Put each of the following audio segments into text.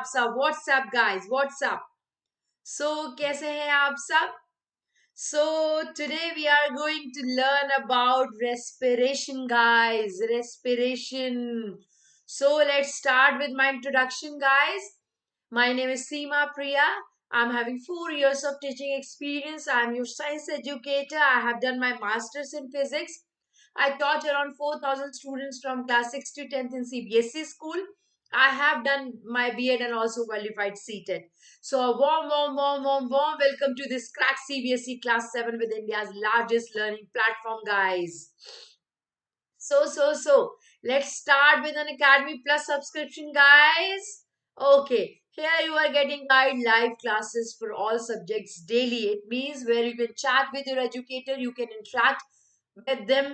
आप सब? WhatsApp guys, WhatsApp? सो कैसे हैं आप सब? So today we are going to learn about respiration, guys. Respiration. So let's start with my introduction, guys. My name is Seema Priya. I'm having 4 years of teaching experience. I'm your science educator. I have done my master's in physics. I taught around 4,000 students from class 6 to 10th in CBSE school. I have done my B.Ed and also qualified CTET. So a warm welcome to this crack CBSE class 7 with India's largest learning platform, guys. So, let's start with an Academy Plus subscription, guys. Okay, here you are getting guide live classes for all subjects daily. It means where you can chat with your educator, you can interact with them,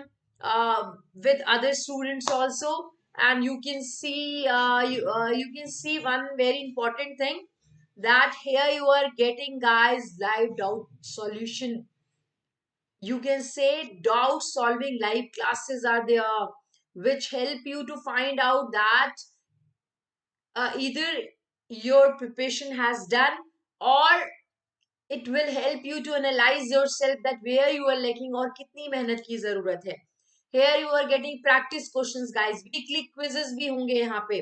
with other students also, and you can see you can see one very important thing, that here you are getting guys live doubt solution. You can say doubt solving live classes are there, which help you to find out that either your preparation has done, or it will help you to analyze yourself that where you are lacking और कितनी मेहनत की जरूरत है. Here you are getting practice questions, guys. Weekly quizzes भी होंगे यहाँ पे,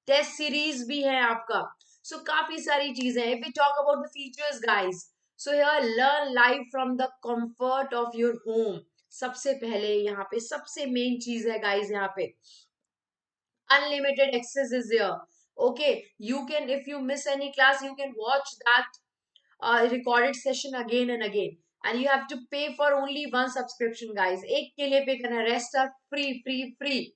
टेस्ट सीरीज भी है आपका. So काफी सारी चीजें. If we talk about the features, guys, so here learn live from the comfort of your home. सबसे पहले यहाँ पे सबसे मेन चीज है guys, यहाँ पे unlimited access is there. Okay, you can, if you miss any class, you can watch that recorded session again and again, and you have to pay for only one subscription, guys. एक के लिए pay करना, rest are free.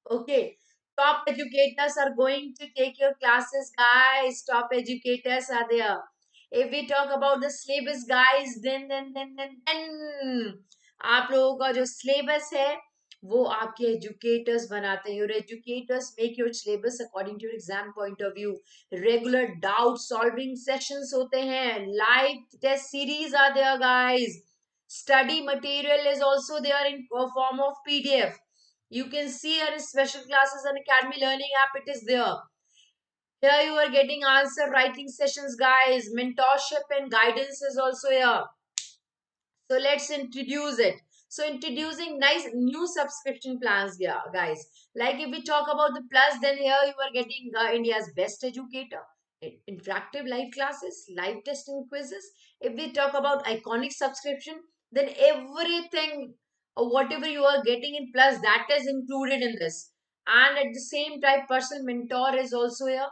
Okay, top educators are going to take your classes, guys. Top educators are there. If we talk about the syllabus, guys, then आप लोगों का जो syllabus है वो आपके एजुकेटर्स बनाते हैं. Your educators make your syllabus according to your exam point of view. Regular doubt solving sessions होते हैं, live test series are there, guys. Study material is also there in form of PDF. You can see our special classes on Academy Learning app. It is there. Here you are getting answer writing sessions, guys. Mentorship and guidance is also here. So let's introduce it. So introducing nice new subscription plans, yeah, guys. Like if we talk about the plus, then here you are getting India's best educator, interactive live classes, live testing quizzes. If we talk about iconic subscription, then everything, whatever you are getting in plus, that is included in this. And at the same time, personal mentor is also here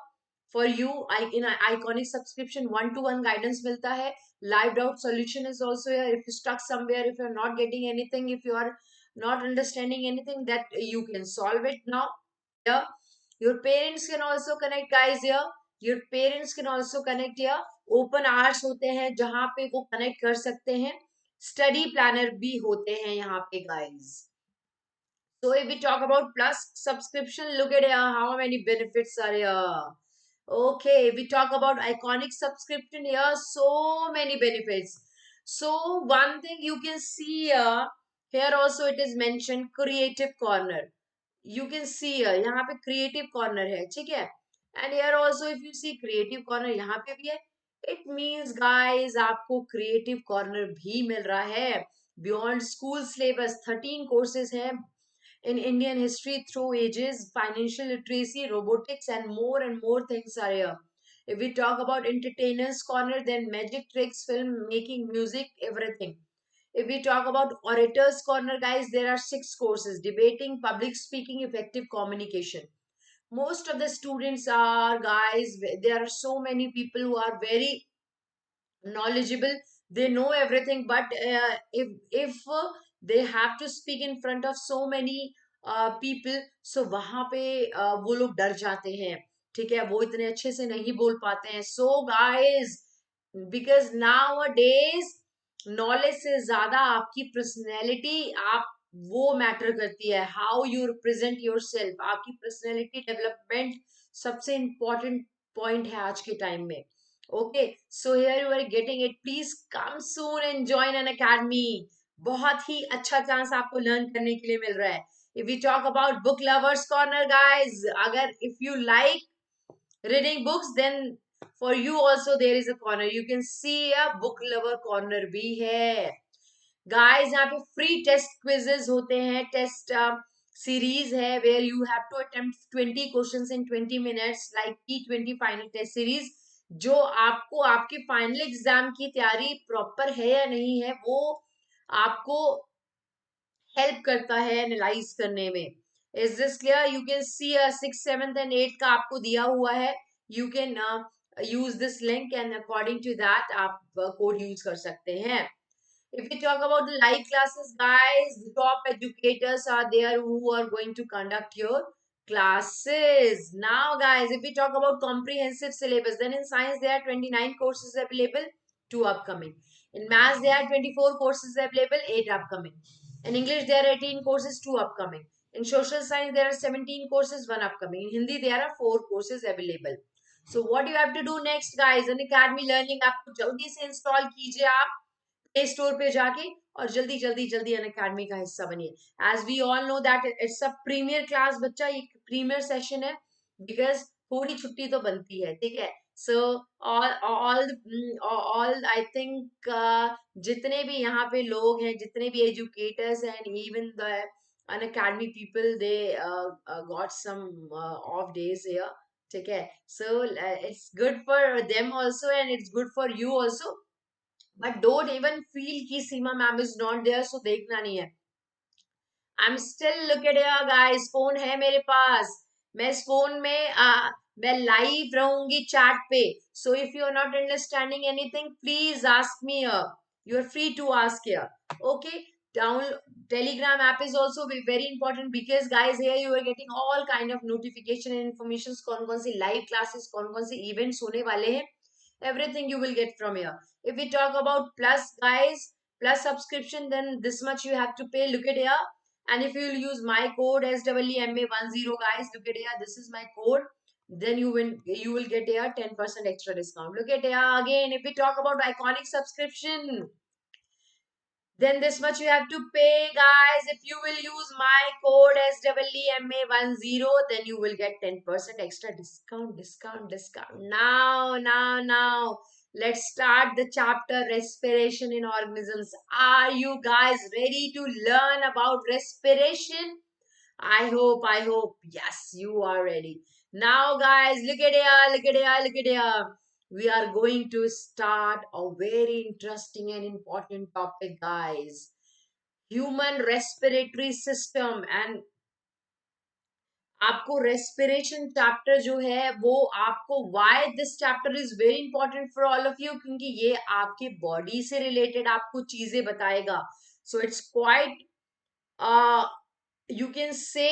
for you. In an iconic subscription, one-to-one guidance milta hai. Live doubt solution is also here. If you're stuck somewhere, if you're not getting anything, if you are not understanding anything, that you can solve it now. Yeah, your parents can also connect, guys. Here your parents can also connect here. Open hours होते हैं जहाँ पे वो connect कर सकते हैं. Study planner भी होते हैं यहाँ पे, guys. So if we talk about plus subscription, look at here how many benefits are here. Okay, we talk about iconic subscription here, so many benefits. So one thing you can see here also it is mentioned creative corner. You can see यहाँ पे creative corner है, ठीक है? And here also if you see creative corner यहाँ पे भी है. It means guys आपको creative corner भी मिल रहा है. Beyond school syllabus 13 courses हैं in Indian history through ages, financial literacy, robotics, and more things are here. If we talk about entertainers corner, then magic tricks, film making, music, everything. If we talk about orators corner, guys, there are 6 courses: debating, public speaking, effective communication. Most of the students are, guys, there are so many people who are very knowledgeable, they know everything, but if they have to speak in front of so many people, so वहां पे वो लोग डर जाते हैं, ठीक है, वो इतने अच्छे से नहीं बोल पाते हैं. So guys, because nowadays knowledge से ज्यादा आपकी पर्सनैलिटी, आप वो मैटर करती है, how you represent your self. आपकी पर्सनैलिटी डेवलपमेंट सबसे इंपॉर्टेंट पॉइंट है आज के टाइम में. Okay, so here you are getting it. Please come soon and join an academy. बहुत ही अच्छा चांस आपको लर्न करने के लिए मिल रहा है. If we talk about book lovers corner, guys, अगर if you like reading books, then for you also there is a corner. You can see a book lover corner भी है. Guys, यहाँ पे free test quizzes होते हैं, test series है where you have to attempt 20 questions in 20 minutes like T20 final test series, जो आपको आपके फाइनल एग्जाम की तैयारी प्रॉपर है या नहीं है वो आपको हेल्प करता है एनालाइज करने में. Is this clear? You can see 6th 7th and 8th का आपको दिया हुआ है. You can use this link and according to that आप कोड यूज कर सकते हैं. If we talk about the live classes, guys, the top educators are there who are going to conduct your classes. Now, guys, if we talk about comprehensive syllabus, then in science there are 29 courses available, 2 upcoming. In maths there are 24 courses available, 8 upcoming. In English there are 18 courses, 2 upcoming. In social science there are 17 courses, 1 upcoming. In Hindi there are 4 courses available. So what you have to do next, guys? Unacademy Learning आपको जल्दी से install कीजिए आप play store पे जाके और जल्दी जल्दी जल्दी अनअकैडमी का हिस्सा बनिए. As we all know that it's a premier class बच्चा, ये प्रीमियर सेशन है बिकॉज थोड़ी छुट्टी तो बनती है. ठीक है. सो ऑल आई थिंक जितने भी यहाँ पे लोग हैं, जितने भी educators and even the Unacademy people, they got some of days here. ठीक है. So it's good for them also and it's good for you also. But don't even feel कि Seema ma'am is not there, so देखना नहीं है. I'm still look at here, guys. Phone है मेरे पास. मैं इस फोन में मैं लाइव रहूंगी चैट पे. So if you are not understanding anything, please ask me here. You are free to ask here. Okay. Down Telegram app is also very important because guys here you are getting all kind of notification and informations. कौन-कौन सी live classes, कौन-कौन सी events होने वाले हैं. Everything you will get from here. If we talk about plus, guys, plus subscription, then this much you have to pay. Look at here. And if you will use my code SWEMA10, guys, look at here. This is my code. Then you will get here 10% extra discount. Look at here again. If we talk about iconic subscription, then this much you have to pay, guys. If you will use my code SWEMA10, then you will get 10% extra discount. Now, let's start the chapter respiration in organisms. Are you guys ready to learn about respiration? I hope, yes, you are ready. Now, guys, look at here. We are going to start a very interesting and important topic, guys. Human respiratory system. And आपको respiration chapter जो है वो आपको why this chapter is very important for all of you, क्योंकि ये आपके body से related आपको चीजें बताएगा. So it's quite you can say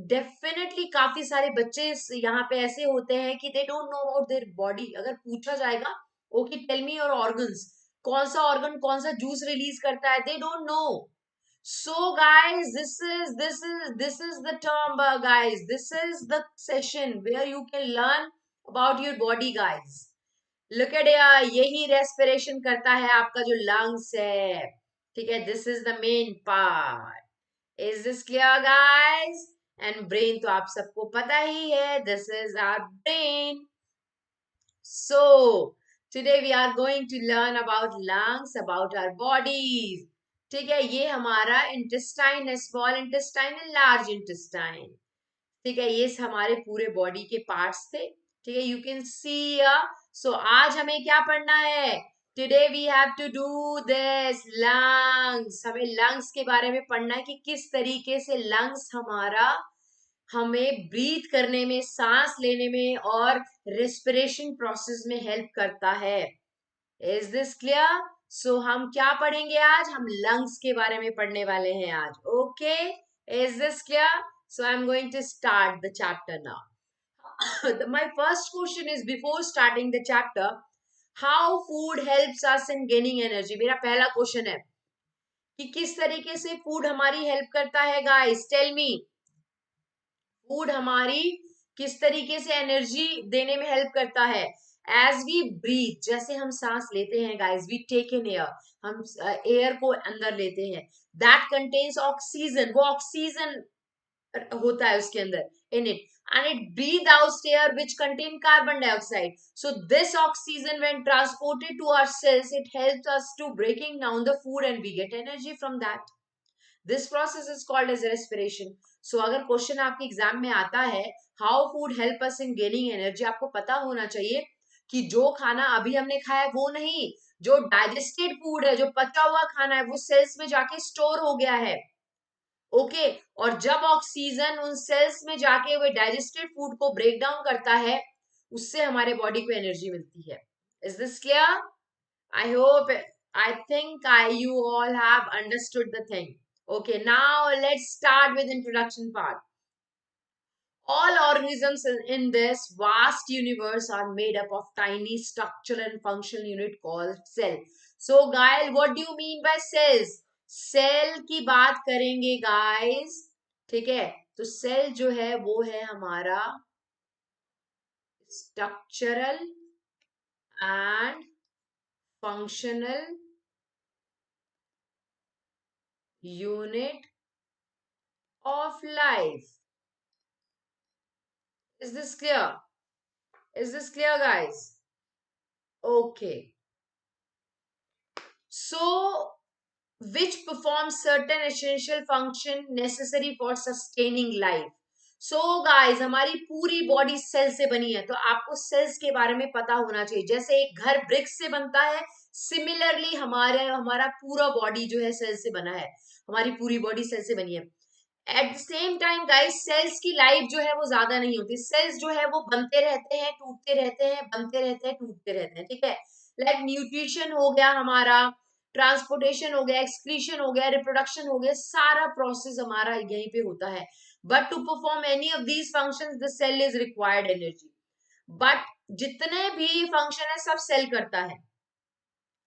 definitely काफी सारे बच्चे यहाँ पे ऐसे होते हैं कि they don't know about their body. अगर पूछा जाएगा okay tell me your organs, कौन सा ऑर्गन कौन सा जूस रिलीज करता है, they don't know. So guys, this is the term, guys. This is the session where you can learn about your body, guys. Look at here, यही respiration करता है आपका जो lungs है. ठीक है. This is the main part. Is this clear, guys? And brain तो आप सबको पता ही है. This is our brain. So today we are going to learn about lungs, about our bodies. ठीक है. ये हमारा intestine है, small intestine and large intestine. ठीक है. ये हमारे पूरे बॉडी के पार्ट्स थे. ठीक है. You can see. So आज हमें क्या पढ़ना है? Today we have to do this lungs. हमें lungs के बारे में पढ़ना है कि किस तरीके से lungs हमें ब्रीथ करने में, सांस लेने में और रेस्पिरेशन प्रोसेस में हेल्प करता है. Is this clear? सो हम क्या पढ़ेंगे आज? हम लंग्स के बारे में पढ़ने वाले हैं आज. Okay. Is this clear? So I am going to start the chapter now. My first question is before starting the chapter, how food helps us in gaining energy. मेरा पहला क्वेश्चन है कि किस तरीके से फूड हमारी हेल्प करता है. गाइस टेल मी, फूड हमारी किस तरीके से एनर्जी देने में हेल्प करता है. एज वी ब्रीथ, जैसे हम सांस लेते हैं guys, we take in air, हम एयर को अंदर लेते हैं. That contains oxygen. वो ऑक्सीजन होता है उसके अंदर in it, and it breathe out air which contain carbon dioxide. So this oxygen when transported to our cells, it helps us to breaking down the food and we get energy from that. This process is called as respiration. So अगर question आपके exam में आता है how food help us in gaining energy, आपको पता होना चाहिए कि जो खाना अभी हमने खाया वो नहीं, जो डाइजेस्टेड फूड है, जो पचा हुआ खाना है, वो सेल्स में जाके स्टोर हो गया है. ओके और जब ऑक्सीजन उन सेल्स में जाके वो डाइजेस्टेड फूड को ब्रेक डाउन करता है, उससे हमारे बॉडी को एनर्जी मिलती है. Is this clear? I hope, I think I you all have understood the thing. Okay, now let's start with introduction part. All organisms in this vast universe are made up of tiny structural and functional unit called cell. So, guys, what do you mean by cells? Cell की बात करेंगे guys, ठीक है? तो cell जो है वो है हमारा structural and functional unit of life. Is this clear? Is this clear, guys? Okay. So, which performs certain essential function necessary for sustaining life. So guys, हमारी पूरी बॉडी सेल से बनी है, तो आपको सेल्स के बारे में पता होना चाहिए. जैसे एक घर ब्रिक्स से बनता है, सिमिलरली हमारा पूरा बॉडी जो है सेल से बना है. हमारी पूरी बॉडी सेल से बनी है. At the same time guys, cells की लाइफ जो है वो ज्यादा नहीं होती. सेल्स जो है वो बनते रहते हैं, टूटते रहते हैं, बनते रहते हैं, टूटते रहते हैं. ठीक है, लाइक न्यूट्रिशन हो गया हमारा, ट्रांसपोर्टेशन हो गया, एक्सक्रीशन हो गया, रिप्रोडक्शन हो गया, सारा प्रोसेस हमारा यहीं पे होता है. But to perform any of these functions the cell is required energy. But जितने भी फंक्शन है सब सेल करता है,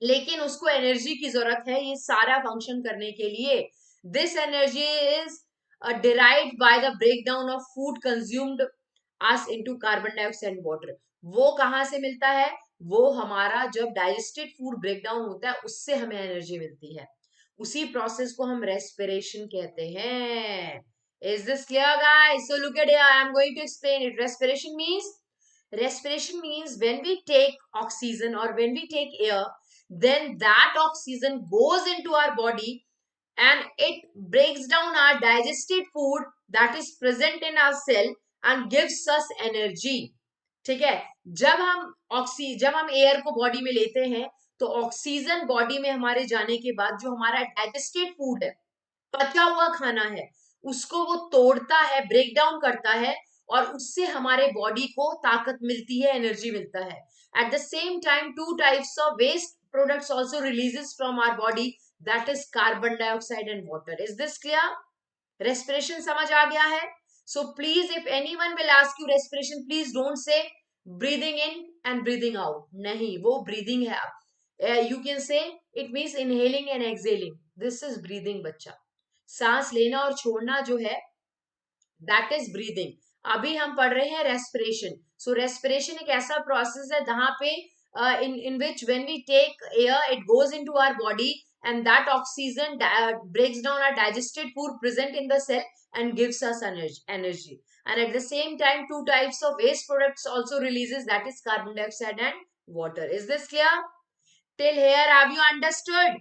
लेकिन उसको एनर्जी की जरूरत है ये सारा फंक्शन करने के लिए. This energy is derived by the breakdown of food consumed us into carbon dioxide and water. वो कहाँ से मिलता है? वो हमारा जब डाइजेस्टेड फूड ब्रेकडाउन होता है उससे हमें एनर्जी मिलती है. उसी प्रोसेस को हम रेस्पिरेशन कहते हैं. Is this clear guys? So look at here, I am going to explain it. Respiration means when we take oxygen or when we take air, then that oxygen goes into our body and it breaks down our digested food that is present in our cell and gives us energy. ठीक है, जब हम air को body में लेते हैं तो oxygen body में हमारे जाने के बाद जो हमारा डाइजेस्टेड फूड है, पचा हुआ खाना है, उसको वो तोड़ता है, ब्रेक डाउन करता है और उससे हमारे बॉडी को ताकत मिलती है, एनर्जी मिलता है. At the same time two types of waste products also releases from our body, that is carbon dioxide and water. Is this clear? Respiration समझ आ गया है? So please if anyone will ask you respiration, please don't say breathing in and breathing out. नहीं, वो breathing है. You can say it means inhaling and exhaling. This is breathing बच्चा. सांस लेना और छोड़ना जो है दैट इज ब्रीदिंग. अभी हम पढ़ रहे हैं रेस्पिरेशन. सो रेस्पिरेशन एक ऐसा प्रोसेस है जहां पे in which when we take air it goes into our body and that oxygen breaks down our digested food present in the cell and gives us energy. And at the same time two types of waste products also releases, that is carbon dioxide and water. Is this clear? Till here have you understood?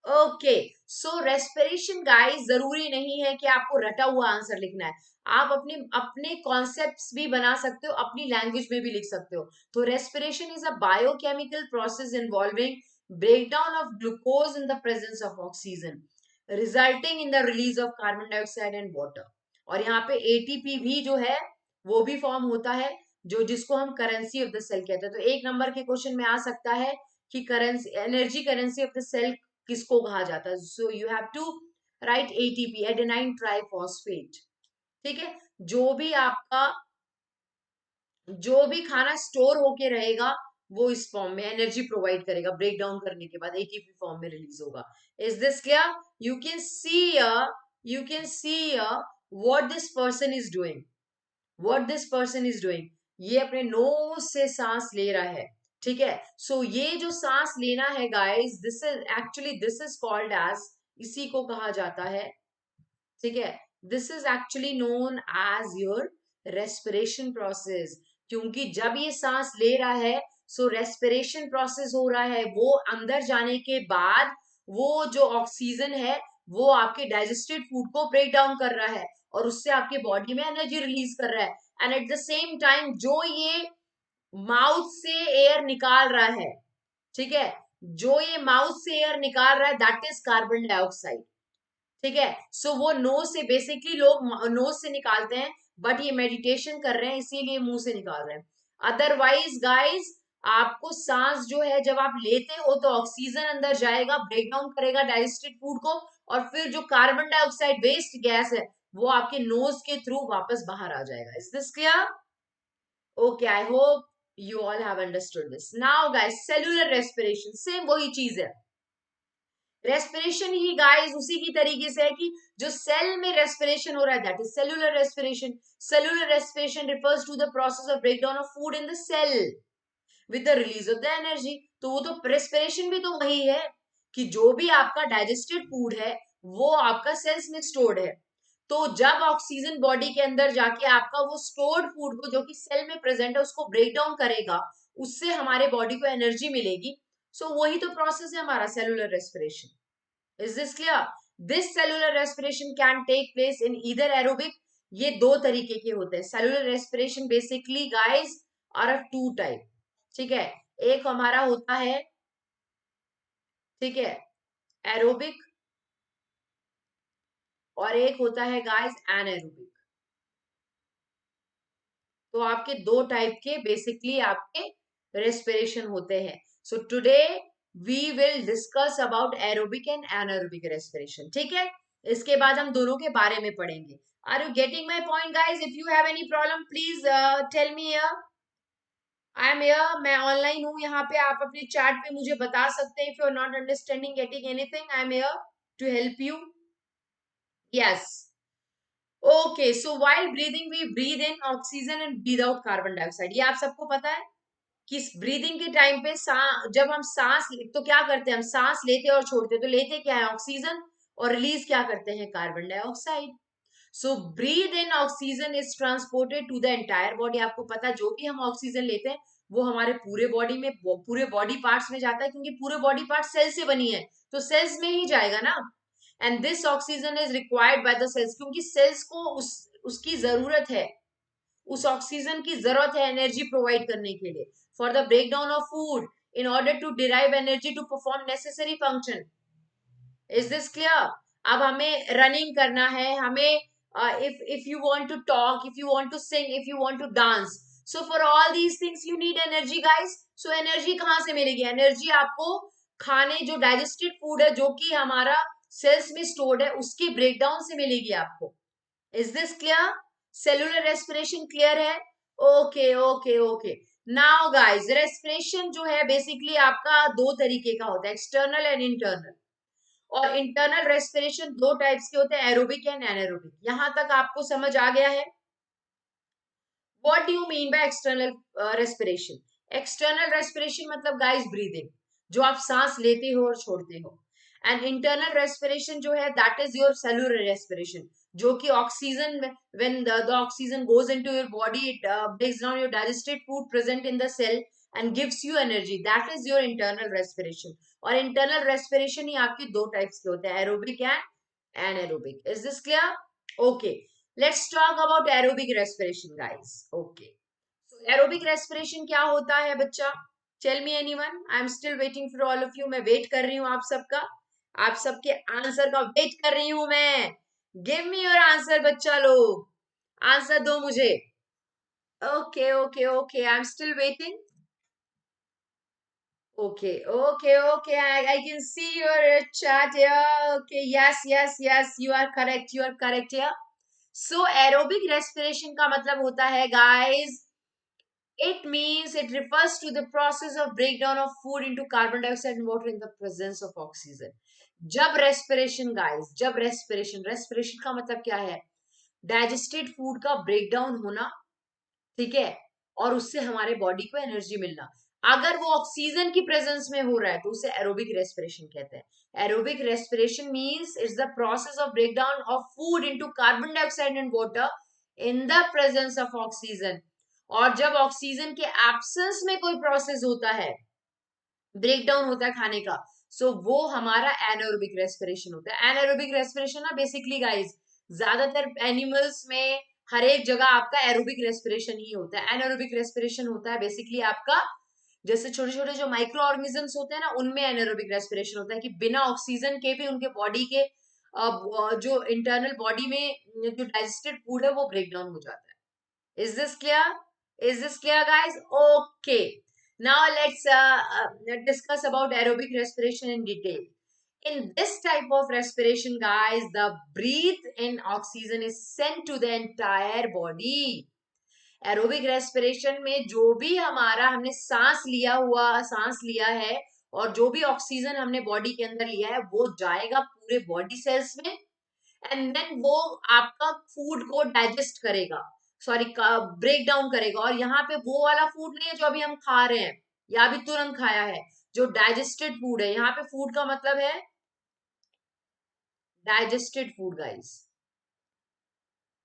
Okay, so respiration guys जरूरी नहीं है कि आपको रटा हुआ answer लिखना है. आप अपने अपने कॉन्सेप्ट्स भी बना सकते हो, अपनी लैंग्वेज में भी लिख सकते हो. तो respiration is a biochemical process involving breakdown of glucose in the presence of oxygen resulting in the release of carbon dioxide and water. और यहाँ पे एटीपी भी जो है वो भी फॉर्म होता है, जो जिसको हम करेंसी ऑफ द सेल कहते हैं. तो एक नंबर के क्वेश्चन में आ सकता है कि currency, energy currency of the cell किसको कहा जाता है. So you have to write ATP, adenine triphosphate. ठीक है, जो भी खाना स्टोर होके रहेगा वो इस फॉर्म में एनर्जी प्रोवाइड करेगा, ब्रेक डाउन करने के बाद एटीपी फॉर्म में रिलीज होगा. Is this clear? You can see what this person is doing. ये अपने नोज से सांस ले रहा है. ठीक है, सो ये जो सांस लेना है guys, this is called as, इसी को कहा जाता है, ठीक है, this is actually known as your respiration process, क्योंकि जब ये सांस ले रहा है सो रेस्पिरेशन प्रोसेस हो रहा है, वो अंदर जाने के बाद वो जो ऑक्सीजन है वो आपके डाइजेस्टेड फूड को ब्रेक डाउन कर रहा है और उससे आपके बॉडी में एनर्जी रिलीज कर रहा है। And eight the same time जो ये माउथ से एयर निकाल रहा है, ठीक है, जो ये माउथ से एयर निकाल रहा है दैट इज कार्बन डाइऑक्साइड, ठीक है। सो वो नोज से, बेसिकली लोग नोज से निकालते हैं, बट ये मेडिटेशन कर रहे हैं इसीलिए मुंह से निकाल रहे हैं। अदरवाइज गाइस, आपको सांस जो है जब आप लेते हो तो ऑक्सीजन अंदर जाएगा, ब्रेक डाउन करेगा डाइजेस्टेड फूड को, और फिर जो कार्बन डाइऑक्साइड वेस्ट गैस है वो आपके नोज के थ्रू वापस बाहर आ जाएगा। Is this clear? Okay, I hope you all have understood this. Now guys, cellular respiration, same वही चीज है। रेस्पिरेशन ही गाइस उसी की तरीके से है कि जो सेल में रेस्पिरेशन हो रहा है that is cellular respiration. Cellular respiration refers to the process of breakdown of food in the cell with the release of the energy. तो वो तो रेस्पिरेशन भी तो वही है कि जो भी आपका डाइजेस्टेड फूड है वो आपका सेल्स में स्टोर्ड है, तो जब ऑक्सीजन बॉडी के अंदर जाके आपका वो स्टोर्ड फूड को जो कि सेल में प्रेजेंट है उसको ब्रेक डाउन करेगा, उससे हमारे बॉडी को एनर्जी मिलेगी। सो वही तो प्रोसेस है हमारा cellular respiration. Is this clear? This cellular respiration can take place in either aerobic, ये दो तरीके के होते हैं cellular respiration basically guys, are of two type, ठीक है। एक हमारा होता है, ठीक है, एरोबिक, और एक होता है गाइस एनारोबिक। तो आपके दो टाइप के बेसिकली आपके रेस्पिरेशन होते हैं। So today we will discuss about aerobic and anaerobic respiration, ठीक है। इसके बाद हम दोनों के बारे में पढ़ेंगे। Are you getting my point guys? If you have any problem please tell me. I am here, मैं ऑनलाइन हूँ यहाँ पे, आप अपने चैट पे मुझे बता सकते हैं। If you are not understanding getting anything, I am here to help you. Yes, okay. So while breathing we breathe in oxygen and breathe out carbon dioxide, ये आप सबको पता है कि ब्रीदिंग के टाइम पे जब हम सांस तो क्या करते हैं, हम सांस लेते और छोड़ते, तो लेते क्या है ऑक्सीजन, और रिलीज क्या करते हैं carbon dioxide. So breathe in oxygen is transported to the entire body. आपको पता है जो भी हम ऑक्सीजन लेते हैं वो हमारे पूरे बॉडी में, पूरे बॉडी पार्ट्स में जाता है, क्योंकि पूरे बॉडी पार्ट सेल से बनी है तो सेल्स में ही जाएगा ना। And this oxygen is required by the cells, क्योंकि सेल्स को उसकी जरूरत है, उस ऑक्सीजन की जरूरत है एनर्जी प्रोवाइड करने के लिए, for the break down of food, in order to derive energy to perform necessary function. Is this clear? अब हमें रनिंग करना है, हमें if you want to talk, if you want to sing, if you want to dance, so for all these things you need energy guys. so energy कहाँ से मिलेगी? Energy आपको खाने, जो डाइजेस्टेड फूड है जो कि हमारा सेल्स में स्टोर्ड है, उसके ब्रेकडाउन से मिलेगी आपको। Is this clear? Cellular respiration clear है? Okay okay okay. Now guys, respiration जो है बेसिकली आपका दो तरीके का होता है, एक्सटर्नल एंड इंटरनल। और इंटरनल रेस्पिरेशन दो टाइप्स के होते हैं, एरोबिक एंड एनारोबिक। यहां तक आपको समझ आ गया है? What do you mean by external respiration? External respiration मतलब गाइस ब्रीदिंग, जो आप सांस लेते हो और छोड़ते हो। एंड इंटरनल रेस्पिरेशन जो है that is your cellular respiration, जो कि oxygen, when the oxygen goes into your body, it breaks down your digested food present in the cell and gives you energy, that is your internal respiration. और internal respiration ही आपकी दो types के होते हैं, aerobic and anaerobic. Is this clear? Okay, let's talk about aerobic respiration guys. Okay, so aerobic respiration क्या होता है बच्चा? tell me anyone, I am still waiting for all of you. मैं वेट कर रही हूँ आप सबका, आप सबके आंसर का वेट कर रही हूँ मैं। give me your answer बच्चा लोग, आंसर दो मुझे। okay okay okay, I am still waiting. Okay okay okay, I can see your chat here. Okay, yes yes yes, you are correct, you are correct here. So aerobic respiration का मतलब होता है guys, it means it refers to the process of breakdown of food into carbon dioxide and water in the presence of oxygen. जब respiration guys, जब respiration, respiration का मतलब क्या है? डाइजेस्टेड फूड का ब्रेकडाउन होना, ठीक है, और उससे हमारे बॉडी को एनर्जी मिलना। अगर वो ऑक्सीजन की प्रेजेंस में हो रहा है तो उसे एरोबिक रेस्पिरेशन कहते हैं। Aerobic respiration means it's the process of breakdown of food into carbon dioxide and water in the presence of oxygen. और जब ऑक्सीजन के एब्सेंस में कोई प्रोसेस होता है, ब्रेक डाउन होता है खाने का, सो वो हमारा एनारोबिक रेस्पिरेशन होता है। एनारोबिक रेस्पिरेशन ना बेसिकली गाइस ज्यादातर एनिमल्स में हर एक जगह आपका एरोबिक रेस्पिरेशन ही होता है। एनारोबिक रेस्पिरेशन होता है बेसिकली आपका, जैसे छोटे छोटे जो माइक्रो ऑर्गेनिजम्स होते हैं ना, उनमें एनारोबिक रेस्पिरेशन होता है कि बिना ऑक्सीजन के भी उनके बॉडी के जो इंटरनल बॉडी में जो डाइजेस्टेड फूड है वो ब्रेक डाउन हो जाता है। Is this clear? Is this clear guys? Okay, now let's discuss about aerobic respiration in detail. In this type of respiration guys, the breathe in oxygen is sent to the entire body. Aerobic respiration में जो भी हमारा हमने सांस लिया है और जो भी ऑक्सीजन हमने बॉडी के अंदर लिया है वो जाएगा पूरे बॉडी सेल्स में, एंड देन वो आपका फूड को डाइजेस्ट करेगा, सॉरी ब्रेक डाउन करेगा। और यहाँ पे वो वाला फूड नहीं है जो अभी हम खा रहे हैं या अभी तुरंत खाया है, जो डाइजेस्टेड फूड है। यहाँ पे फूड का मतलब है डाइजेस्टेड फूड गाइस,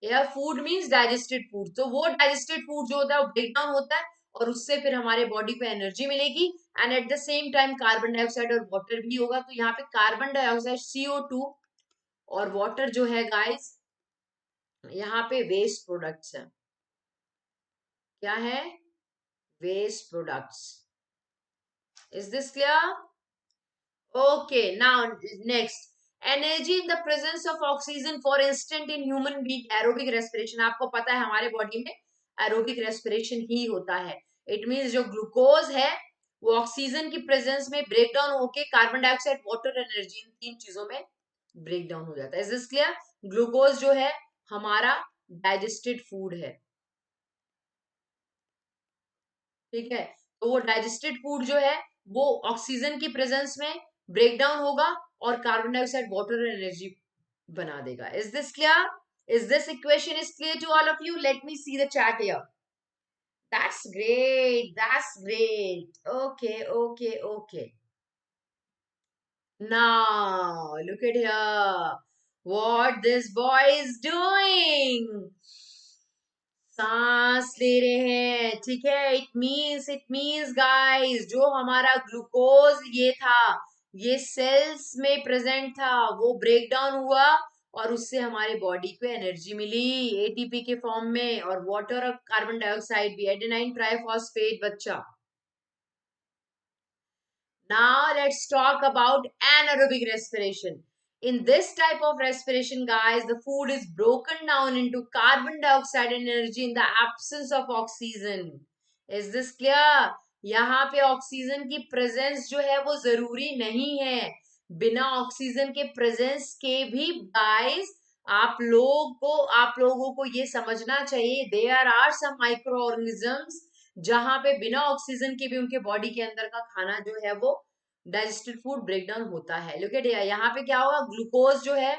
या फूड मींस डाइजेस्टेड फूड। तो वो डाइजेस्टेड फूड जो होता है वो ब्रेक डाउन होता है और उससे फिर हमारे बॉडी को एनर्जी मिलेगी, and eight the same time carbon dioxide और वाटर भी होगा। तो यहाँ पे कार्बन डाइऑक्साइड CO2 और वाटर जो है गाइस यहाँ पे वेस्ट प्रोडक्ट्स है। क्या है? Waste products. Is this clear? Okay, now next, energy in the presence of oxygen for instant in human being aerobic respiration. आपको पता है हमारे बॉडी में एरोबिक रेस्पिरेशन ही होता है। इट मींस जो ग्लूकोज है वो ऑक्सीजन की प्रेजेंस में ब्रेक डाउन होके कार्बन डाइऑक्साइड, वाटर, एनर्जी, इन तीन चीजों में ब्रेक डाउन हो जाता है। Is this clear? ग्लूकोज जो है हमारा डाइजेस्टेड फूड है, ठीक है। तो वो डाइजेस्टेड फूड जो है वो ऑक्सीजन की प्रेजेंस में ब्रेक डाउन होगा और कार्बन डाइऑक्साइड, वाटर और एनर्जी बना देगा। Is this clear? Is this equation is clear to all of you? Let me see the chat here. That's great, that's great. Okay okay okay, now look at here what this boy is doing. सांस ले रहे हैं, ठीक है। It means guys जो हमारा glucose ये था, ये सेल्स में प्रेजेंट था, वो ब्रेक डाउन हुआ और उससे हमारे बॉडी को एनर्जी मिली ATP के फॉर्म में, और वाटर और कार्बन डाइऑक्साइड भी, एडेनाइन ट्राइफॉस्फेट बच्चा। Now let's talk about anaerobic respiration. In this type of respiration, guys, the food is broken down into carbon dioxide and energy in the absence of oxygen. Is this clear? यहाँ पे oxygen की presence जो है वो जरूरी नहीं है। बिना ऑक्सीजन के प्रेजेंस के भी गाइस आप लोगों को ये समझना चाहिए, there are some micro organisms जहां पे बिना ऑक्सीजन के भी उनके बॉडी के अंदर का खाना जो है वो डाइजेस्टेड फूड ब्रेक डाउन होता है। लुक एट हियर, यहाँ पे क्या होगा, ग्लूकोज जो है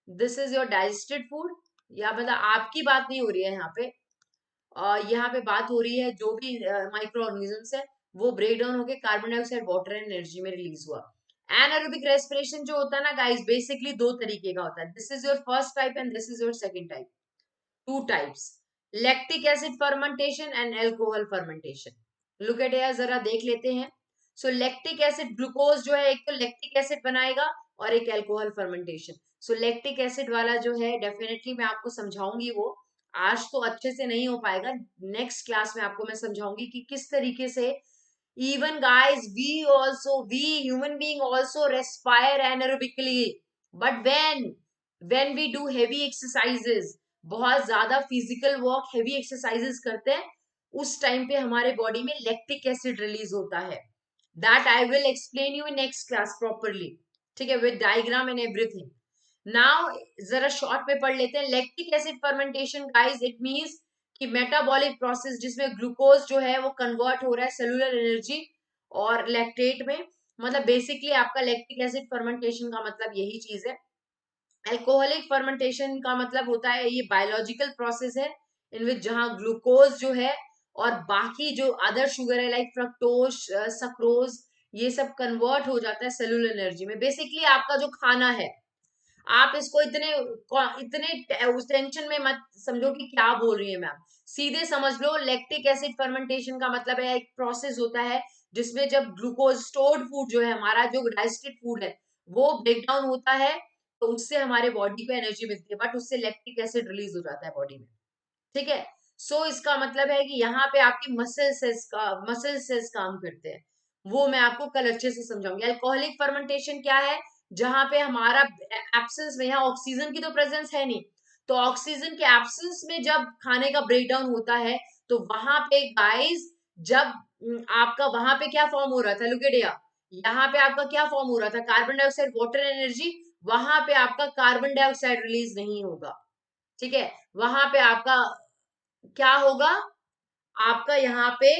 this is your digested food. या मतलब आपकी बात नहीं हो रही है यहाँ पे, यहाँ पे बात हो रही है जो भी माइक्रो ऑर्गेनिजम्स है वो ब्रेक डाउन होकर carbon dioxide, water and energy में रिलीज हुआ। एनारोबिक रेस्पिरेशन जो होता है ना गाइस बेसिकली दो तरीके का होता है। This is your first type and this is your second type. Two types, lactic acid fermentation and alcohol fermentation. Look at here, जरा देख लेते हैं। सो लैक्टिक एसिड, ग्लूकोज जो है एक तो लैक्टिक एसिड बनाएगा और एक एल्कोहल फर्मेंटेशन। सो लैक्टिक एसिड वाला जो है डेफिनेटली मैं आपको समझाऊंगी, वो आज तो अच्छे से नहीं हो पाएगा, नेक्स्ट क्लास में आपको मैं समझाऊंगी कि किस तरीके से even guys we human being also respire anaerobically, but when we do heavy exercises, बहुत ज्यादा फिजिकल वर्क, हेवी एक्सरसाइजेस करते हैं, उस टाइम पे हमारे बॉडी में लैक्टिक एसिड रिलीज होता है। That I will explain you in next class properly, ठीक है, with diagram and everything. Now जरा शॉर्ट में पढ़ लेते हैं। Lactic acid fermentation guys it means कि मेटाबॉलिक प्रोसेस जिसमें ग्लूकोज जो है वो कन्वर्ट हो रहा है सेलुलर एनर्जी और लैक्टेट में। मतलब बेसिकली आपका लैक्टिक एसिड फर्मेंटेशन का मतलब यही चीज है। अल्कोहलिक फर्मेंटेशन का मतलब होता है ये बायोलॉजिकल प्रोसेस है इन विच जहां ग्लूकोज जो है और बाकी जो अदर शुगर है लाइक फ्रक्टोज, सक्रोज, ये सब कन्वर्ट हो जाता है सेलुलर एनर्जी में। बेसिकली आपका जो खाना है, आप इसको इतने उस टेंशन में मत समझो कि क्या बोल रही है मैम। सीधे समझ लो, लैक्टिक एसिड फर्मेंटेशन का मतलब है एक प्रोसेस होता है जिसमें जब ग्लूकोज स्टोर्ड फूड जो है हमारा, जो डाइजेस्टेड फूड है, वो ब्रेक डाउन होता है, तो उससे हमारे बॉडी को एनर्जी मिलती है, बट उससे लैक्टिक एसिड रिलीज हो जाता है बॉडी में। ठीक है। सो इसका मतलब है कि यहाँ पे आपकी मसल सेल्स काम करते हैं। वो मैं आपको कल अच्छे से समझाऊंगी। अल्कोहलिक फर्मेंटेशन क्या है? जहां पे हमारा एब्सेंस में, यहाँ ऑक्सीजन की तो प्रेजेंस है नहीं, तो ऑक्सीजन के एब्सेंस में जब खाने का ब्रेक डाउन होता है, तो वहां पे गाइस, जब आपका वहां पे क्या फॉर्म हो रहा था, लुक एट हियर, यहाँ पे आपका क्या फॉर्म हो रहा था, कार्बन डाइऑक्साइड, वाटर एनर्जी। वहां पे आपका कार्बन डाइऑक्साइड रिलीज नहीं होगा। ठीक है। वहां पे आपका क्या होगा, आपका यहाँ पे,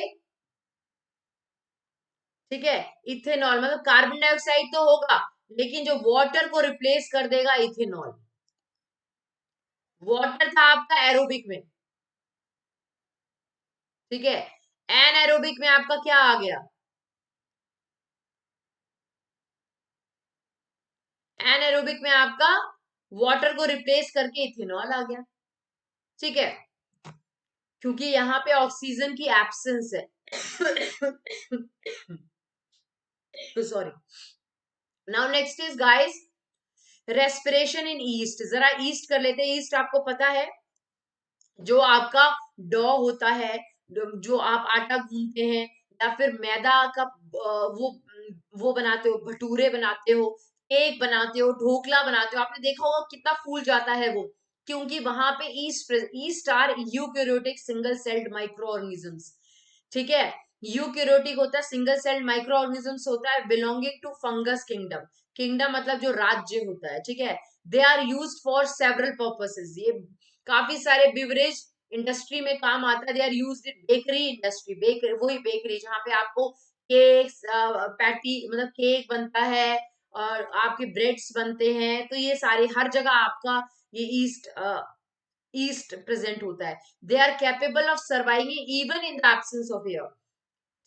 ठीक है, इथेनॉल, मतलब कार्बन डाइऑक्साइड तो होगा, लेकिन जो वाटर को रिप्लेस कर देगा इथेनॉल। वाटर था आपका एरोबिक में, ठीक है। एनएरोबिक में आपका क्या आ गया? एनएरोबिक में आपका वाटर को रिप्लेस करके इथेनॉल आ गया। ठीक है, क्योंकि यहाँ पे ऑक्सीजन की एब्सेंस है। Sorry. Now next is guys, respiration in east. जरा ईस्ट कर लेते हैं। ईस्ट आपको पता है, जो आपका डॉ होता है, जो आप आटा गूंथते हैं, या फिर मैदा का वो बनाते हो, भटूरे बनाते हो, केक बनाते हो, ढोकला बनाते हो, आपने देखा होगा कितना फूल जाता है वो, क्योंकि वहां पे yeast are eukaryotic single celled micro organisms. ठीक है। यूकैरियोटिक होता है, सिंगल सेल्ड माइक्रो ऑर्गेनिजम्स होता है, belonging to fungus kingdom. Kingdom मतलब जो राज्य होता है। ठीक है। They are used for several purposes. ये काफी सारे बिवरेज इंडस्ट्री में काम आता है। They are used in bakery industry, bakery, वही बेकरी जहाँ पे आपको केक्स, पैटी, मतलब केक बनता है और आपके ब्रेड्स बनते हैं, तो ये सारे हर जगह आपका ये ईस्ट प्रेजेंट होता है। They are capable of surviving even in the absence of air.